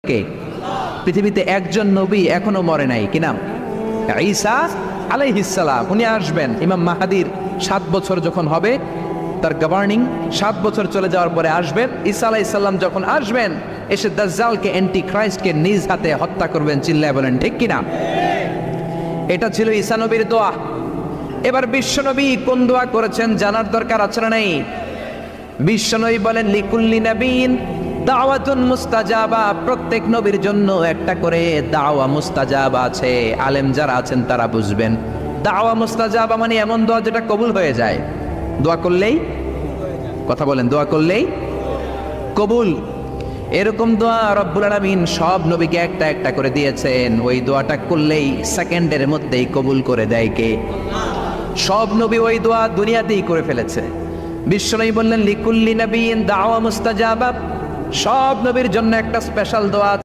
কে? পৃথিবীতে একজন নবী এখনো মরে নাই, কি নাম? ঈসা আলাইহিস সালাম। উনি আসবেন। ইমাম মাহাদির 7 বছর যখন হবে, তার গভর্নিং 7 বছর চলে যাওয়ার পরে আসবেন। ঈসা আলাইহিস সালাম যখন আসবেন, এসে দাজ্জালকে, অ্যান্টি ক্রাইস্টকে নিজ হাতে হত্যা করবেন। চিল্লায় বলেন ঠিক কিনা? এটা ছিল ঈসা নবীর দোয়া। এবার বিশ্বনবী কোন দোয়া করেছেন জানার দরকার আছে না নাই? বিশ্বনবী বলেন লিকুল্লি নবীন দাওয়াতুন মুস্তাজাবা। প্রত্যেক নবীর জন্য একটা করে দাওয়া মুস্তাজাবা আছে। আলেম যারা আছেন তারা বুঝবেন। দাওয়া মুস্তাজাবা মানে এমন দোয়া যেটা কবুল হয়ে যায়। দোয়া করলেই, কথা বলেন, দোয়া করলেই কবুল। এরকম দোয়া রব্বুল আলামিন সব নবীকে একটা একটা করে দিয়েছেন। ওই দোয়াটা করলেই সেকেন্ডের মধ্যেই কবুল করে দেয় কে? সব নবী ওই দোয়া দুনিয়াতেই করে ফেলেছে। বিশ্বনবী বললেন লিকুল্লি নবীন দাওয়া মুস্তাজাবা। সব নবীর জন্য একটা স্পেশাল দোয়া।